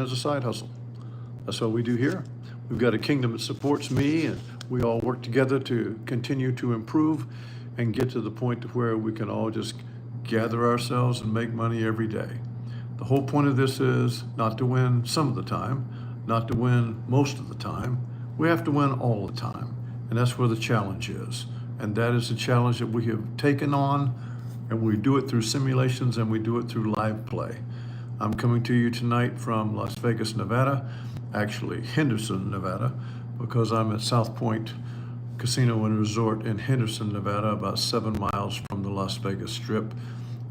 as a side hustle. That's what we do here. We've got a kingdom that supports me, and we all work together to continue to improve and get to the point to where we can all just gather ourselves and make money every day. The whole point of this is not to win some of the time, not to win most of the time. We have to win all the time. And that's where the challenge is. And that is the challenge that we have taken on, and we do it through simulations and we do it through live play. I'm coming to you tonight from Las Vegas, Nevada, actually Henderson, Nevada, because I'm at South Point Casino and Resort in Henderson, Nevada, about 7 miles from the Las Vegas Strip.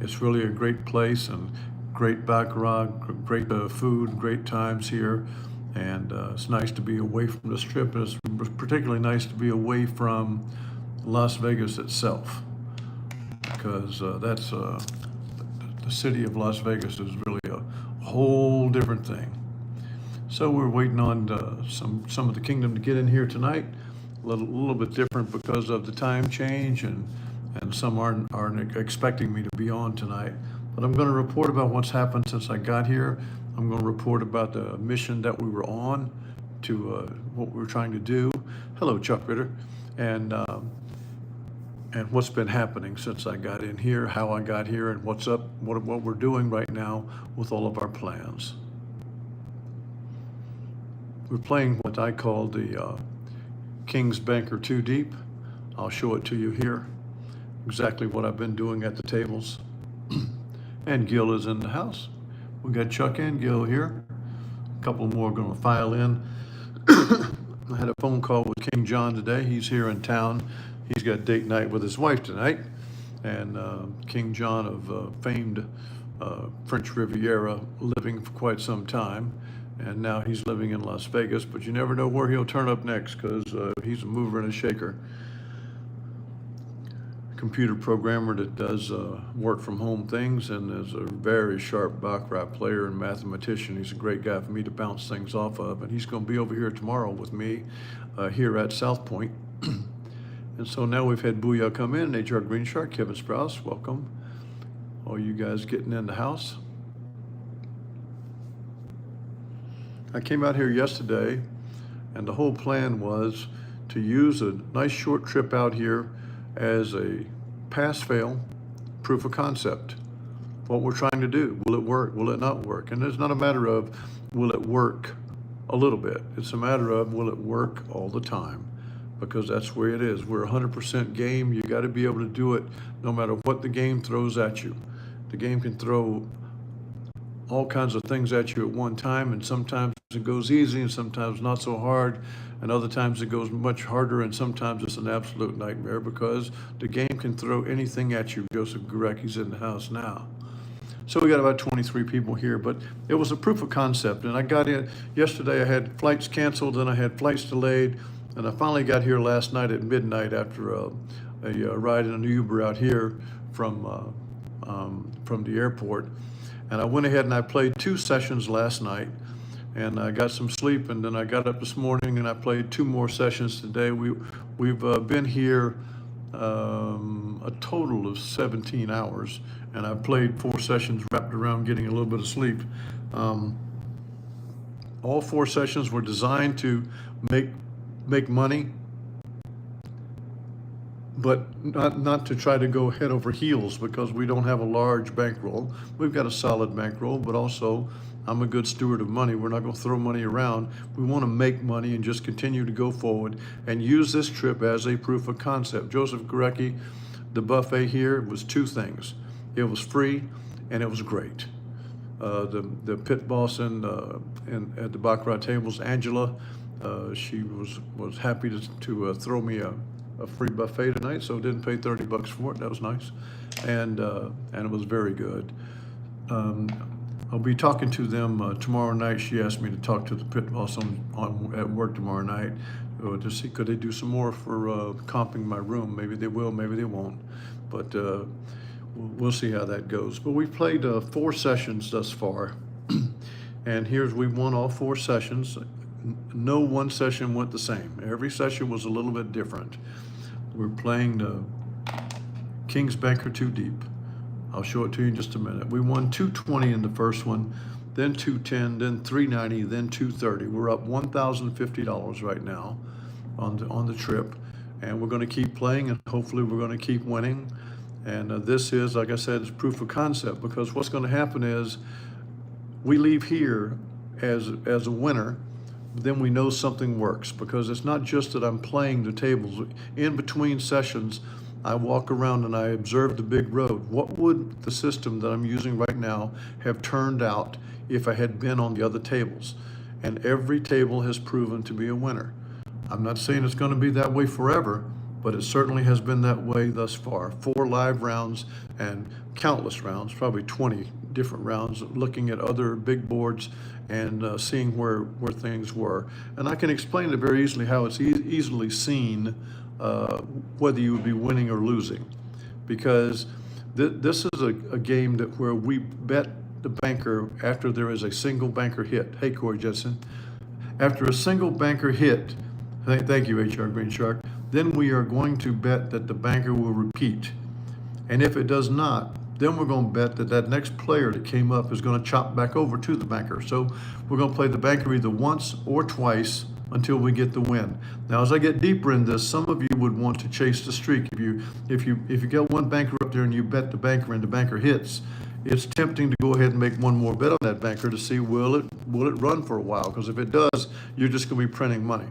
It's really a great place and great baccarat, great food, great times here. And it's nice to be away from the Strip, and it's particularly nice to be away from Las Vegas itself, because the city of Las Vegas is really a whole different thing. So we're waiting on some of the kingdom to get in here tonight. A little bit different because of the time change, and some aren't expecting me to be on tonight. But I'm going to report about what's happened since I got here. I'm going to report about the mission that we were on, to what we were trying to do. Hello, Chuck Ritter. And what's been happening since I got in here, how I got here, and what's up, what we're doing right now with all of our plans. We're playing what I call the King's Banker 2 Deep. I'll show it to you here, exactly what I've been doing at the tables. And Gil is in the house. We got Chuck and Gil here. A couple more are going to file in. I had a phone call with King John today. He's here in town. He's got date night with his wife tonight. And King John of famed French Riviera, living for quite some time. And now he's living in Las Vegas, but you never know where he'll turn up next, because he's a mover and a shaker. Computer programmer that does work from home things, and is a very sharp baccarat player and mathematician. He's a great guy for me to bounce things off of, and he's going to be over here tomorrow with me here at South Point. And so now we've had Booyah come in, HR Green Shark, Kevin Sprouse, welcome. All you guys getting in the house. I came out here yesterday, and the whole plan was to use a nice short trip out here as a pass-fail proof of concept. What we're trying to do. Will it work? Will it not work? And it's not a matter of will it work a little bit. It's a matter of will it work all the time, because that's where it is. We're 100% game. You got to be able to do it no matter what the game throws at you. The game can throw all kinds of things at you at one time, and sometimes it goes easy and sometimes not so hard, and other times it goes much harder, and sometimes it's an absolute nightmare, because the game can throw anything at you. Joseph Gurecki's in the house now. So we got about 23 people here, but it was a proof of concept. And I got in yesterday. I had flights canceled, and I had flights delayed, and I finally got here last night at midnight after a ride in an Uber out here from the airport. And I went ahead and I played 2 sessions last night, and I got some sleep, and then I got up this morning and I played 2 more sessions today. We've been here a total of 17 hours, and I played 4 sessions wrapped around getting a little bit of sleep. All 4 sessions were designed to make money, but not to try to go head over heels, because we don't have a large bankroll. We've got a solid bankroll, but also I'm a good steward of money. We're not going to throw money around. We want to make money and just continue to go forward and use this trip as a proof of concept. Joseph Gurecki, the buffet here was 2 things. It was free and it was great. The pit boss at the baccarat tables, Angela, she was happy to throw me a free buffet tonight, so didn't pay $30 for it. That was nice, and it was very good. I'll be talking to them tomorrow night. She asked me to talk to the pit boss at work tomorrow night to see could they do some more for comping my room. Maybe they will, maybe they won't, but we'll see how that goes. But we've played 4 sessions thus far, and we've won all 4 sessions. No one session went the same. Every session was a little bit different. We're playing the King's Banker 2 Deep. I'll show it to you in just a minute. We won 220 in the first one, then 210, then 390, then 230. We're up $1,050 right now on the trip, and we're going to keep playing, and hopefully we're going to keep winning. And this is, like I said, it's proof of concept, because what's going to happen is we leave here as a winner, then we know something works, because it's not just that I'm playing the tables. In between sessions, I walk around and I observe the big road. What would the system that I'm using right now have turned out if I had been on the other tables? And every table has proven to be a winner. I'm not saying it's going to be that way forever, but it certainly has been that way thus far. 4 live rounds and countless rounds, probably 20 different rounds, looking at other big boards and seeing where things were. And I can explain it very easily how it's easily seen whether you would be winning or losing. Because this is a game that where we bet the banker after there is a single banker hit. Hey, Corey Jetson. After a single banker hit, thank you, HR Green Shark, then we are going to bet that the banker will repeat. And if it does not, then we're going to bet that that next player that came up is going to chop back over to the banker. So we're going to play the banker either once or twice until we get the win. Now, as I get deeper in this, some of you would want to chase the streak. If you get one banker up there and you bet the banker and the banker hits, it's tempting to go ahead and make one more bet on that banker to see will it run for a while, because if it does, you're just going to be printing money.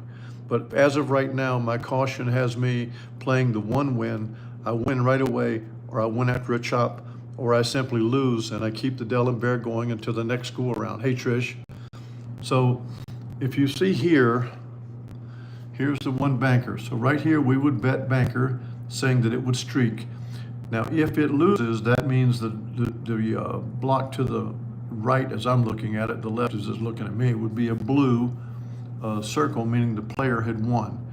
But as of right now, my caution has me playing the one win. I win right away, or I win after a chop, or I simply lose and I keep the D'Alembert going until the next go around. Hey, Trish. So if you see here, here's the one banker. So right here, we would bet banker, saying that it would streak. Now, if it loses, that means that the block to the right, as I'm looking at it, the left is looking at me, would be a blue circle, meaning the player had won.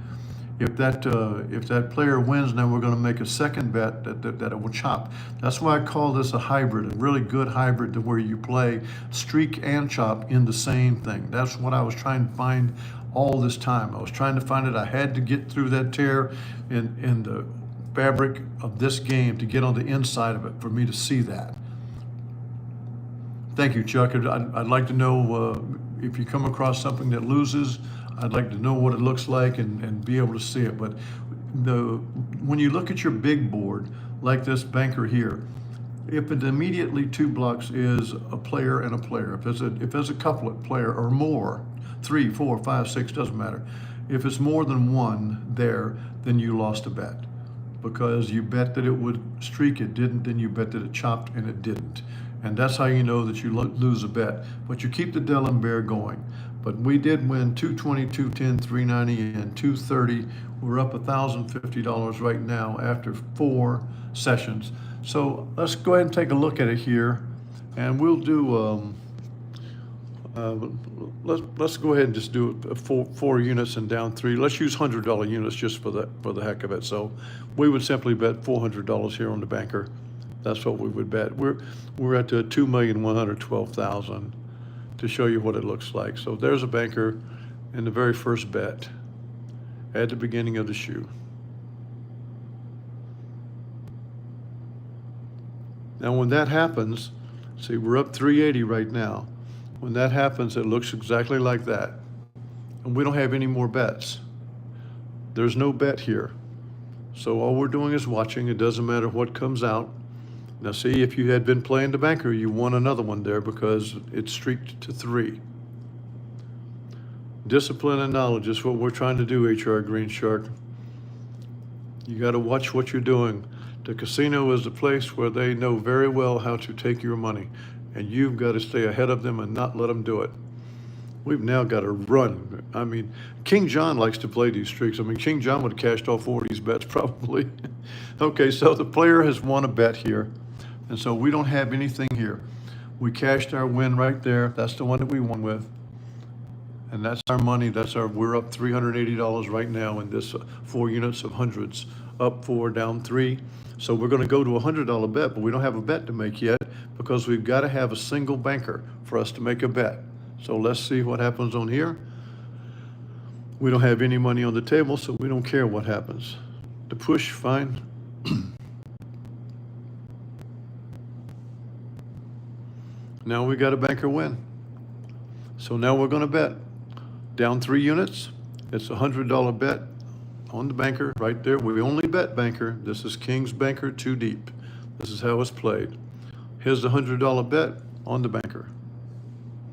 If that player wins, now we're going to make a second bet that it will chop. That's why I call this a hybrid, a really good hybrid, to where you play streak and chop in the same thing. That's what I was trying to find all this time. I was trying to find it. I had to get through that tear in the fabric of this game to get on the inside of it for me to see that. Thank you, Chuck. I'd like to know if you come across something that loses, I'd like to know what it looks like and be able to see it. But when you look at your big board, like this banker here, if it immediately 2 blocks is a player and a player, if there's a couplet player or more, 3, 4, 5, 6, doesn't matter. If it's more than one there, then you lost a bet, because you bet that it would streak, it didn't, then you bet that it chopped and it didn't. And that's how you know that you lose a bet. But you keep the D'Alembert going. But we did win 220, 210, 390, and 230. We're up $1,050 right now after 4 sessions. So let's go ahead and take a look at it here, and we'll do. Let's go ahead and just do four units and down 3. Let's use $100 units just for the heck of it. So we would simply bet $400 here on the banker. That's what we would bet. We're at $2,112,000 to show you what it looks like. So there's a banker in the very first bet at the beginning of the shoe. Now when that happens, see, we're up 380 right now. When that happens, it looks exactly like that. And we don't have any more bets. There's no bet here. So all we're doing is watching. It doesn't matter what comes out. Now see, if you had been playing the banker, you won another one there because it streaked to 3. Discipline and knowledge is what we're trying to do, HR Green Shark. You got to watch what you're doing. The casino is the place where they know very well how to take your money, and you've got to stay ahead of them and not let them do it. We've now got to run. I mean, King John likes to play these streaks. I mean, King John would have cashed all 4 of these bets probably. Okay, so the player has won a bet here. And so we don't have anything here. We cashed our win right there. That's the one that we won with. And that's our money. We're up $380 right now in this 4 units of hundreds. Up 4, down 3. So we're going to go to a $100 bet, but we don't have a bet to make yet because we've got to have a single banker for us to make a bet. So let's see what happens on here. We don't have any money on the table, so we don't care what happens. The push, fine. Now we got a banker win. So now we're going to bet. Down 3 units. It's a $100 bet on the banker right there. We only bet banker. This is King's Banker 2 deep. This is how it's played. Here's the $100 bet on the banker.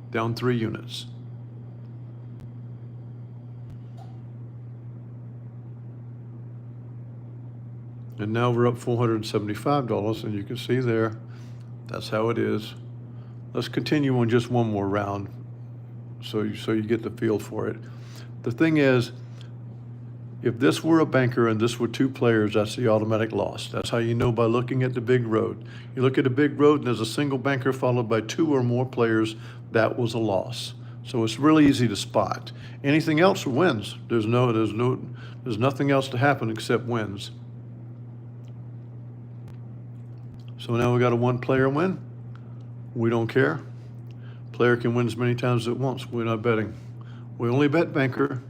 Down 3 units. And now we're up $475, and you can see there, that's how it is. Let's continue on just one more round so you get the feel for it. The thing is, if this were a banker and this were 2 players, that's the automatic loss. That's how you know by looking at the big road. You look at a big road and there's a single banker followed by 2 or more players, that was a loss. So it's really easy to spot. Anything else wins. There's nothing else to happen except wins. So now we got a 1-player win. We don't care. Player can win as many times as it wants. We're not betting. We only bet banker.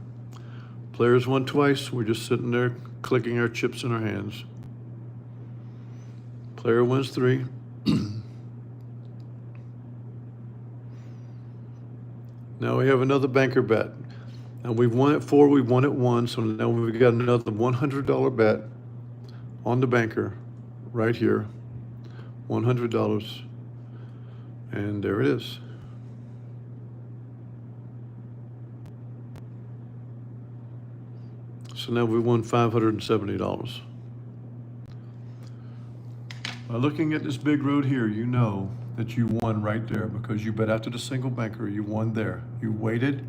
Players won twice. We're just sitting there clicking our chips in our hands. Player wins 3. Now we have another banker bet. And we've won at 4, we've won at 1. So now we've got another $100 bet on the banker right here. $100. And there it is. So now we won $570. By looking at this big road here, you know that you won right there because you bet after the single banker, you won there. You waited,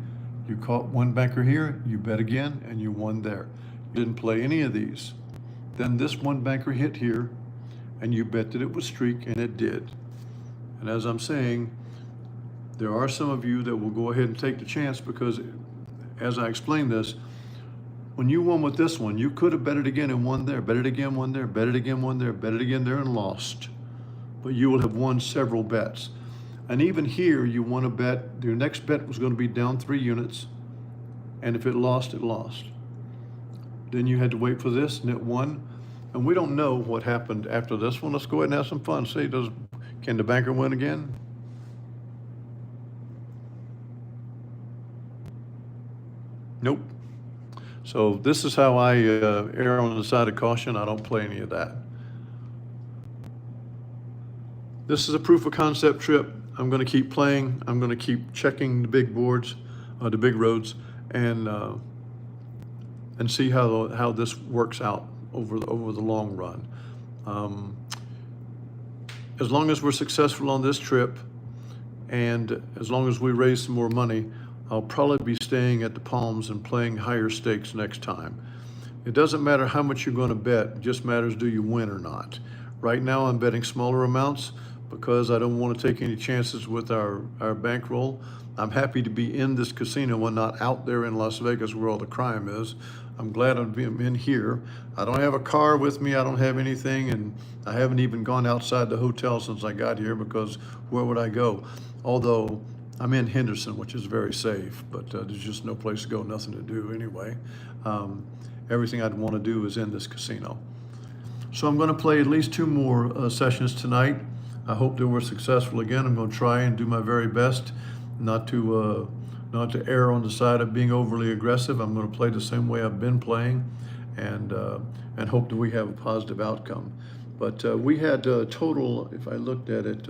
you caught 1 banker here, you bet again, and you won there. You didn't play any of these. Then this 1 banker hit here, and you bet that it would streak, and it did. And as I'm saying, there are some of you that will go ahead and take the chance because, as I explained this, when you won with this one, you could have bet it again and won there, bet it again, won there, bet it again, won there, bet it again there, and lost. But you will have won several bets. And even here, you won a bet. Your next bet was going to be down 3 units, and if it lost, it lost. Then you had to wait for this, and it won. And we don't know what happened after this one. Let's go ahead and have some fun. See, can the banker win again? Nope. So this is how I err on the side of caution. I don't play any of that. This is a proof of concept trip. I'm going to keep playing. I'm going to keep checking the big boards, the big roads, and see how this works out over the long run. As long as we're successful on this trip, and as long as we raise some more money, I'll probably be staying at the Palms and playing higher stakes next time. It doesn't matter how much you're going to bet, it just matters do you win or not. Right now I'm betting smaller amounts because I don't want to take any chances with our bankroll. I'm happy to be in this casino and not out there in Las Vegas where all the crime is. I'm glad I'm in here. I don't have a car with me, I don't have anything, and I haven't even gone outside the hotel since I got here because where would I go? Although I'm in Henderson, which is very safe, but there's just no place to go, nothing to do anyway. Everything I'd want to do is in this casino. So I'm going to play at least 2 more sessions tonight. I hope that we're successful again. I'm going to try and do my very best not to err on the side of being overly aggressive. I'm going to play the same way I've been playing, and hope that we have a positive outcome. But we had a total, if I looked at it,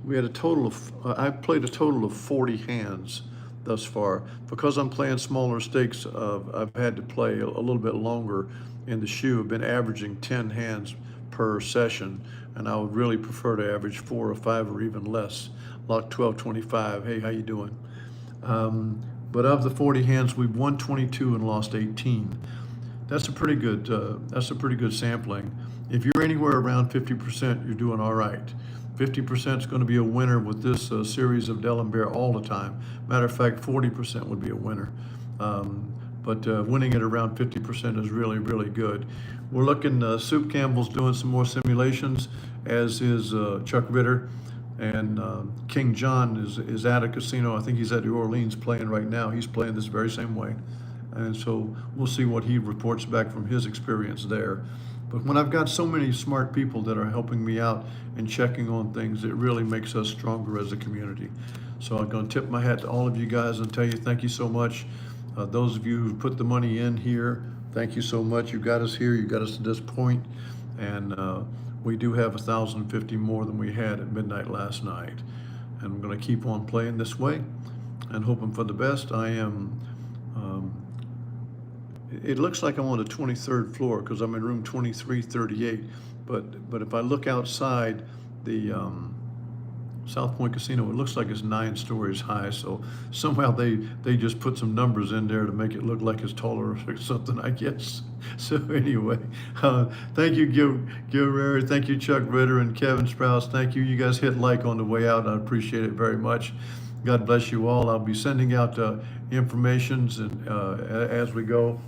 we had a total of, I played a total of 40 hands thus far. Because I'm playing smaller stakes, I've had to play a little bit longer in the shoe. I've been averaging 10 hands per session, and I would really prefer to average 4 or 5 or even less, like 12, 25. Hey, how you doing? But of the 40 hands, we've won 22 and lost 18. That's a pretty good sampling. If you're anywhere around 50%, you're doing all right. 50% is going to be a winner with this series of D'Alembert all the time. Matter of fact, 40% would be a winner. But winning at around 50% is really, really good. We're looking, Soup Campbell's doing some more simulations, as is Chuck Ritter. And King John is at a casino. I think he's at New Orleans playing right now. He's playing this very same way. And so we'll see what he reports back from his experience there. But when I've got so many smart people that are helping me out and checking on things, it really makes us stronger as a community. So I'm going to tip my hat to all of you guys and tell you thank you so much. Those of you who put the money in here, thank you so much. You got us here. You got us to this point, and we do have 1,050 more than we had at midnight last night. And I'm going to keep on playing this way and hoping for the best. I am. It looks like I'm on the 23rd floor because I'm in room 2338. But if I look outside the South Point Casino, it looks like it's 9 stories high. So somehow they just put some numbers in there to make it look like it's taller or something, I guess. So anyway, thank you, Gil Rary. Thank you, Chuck Ritter and Kevin Sprouse. Thank you. You guys hit like on the way out. I appreciate it very much. God bless you all. I'll be sending out informations and as we go.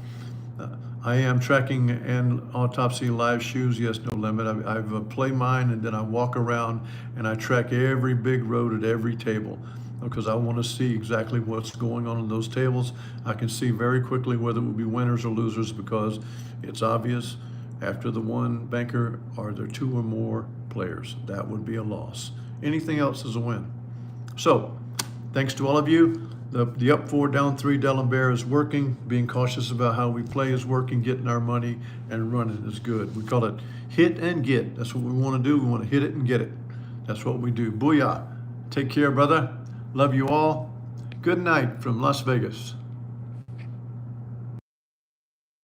I am tracking and Autopsy live shoes, yes, no limit. I've play mine and then I walk around and I track every big road at every table because I want to see exactly what's going on in those tables. I can see very quickly whether it will be winners or losers because it's obvious after the one banker, are there 2 or more players? That would be a loss. Anything else is a win. So, thanks to all of you. The up 4, down 3 D'Alembert is working. Being cautious about how we play is working. Getting our money and running is good. We call it hit and get. That's what we want to do. We want to hit it and get it. That's what we do. Booyah. Take care, brother. Love you all. Good night from Las Vegas.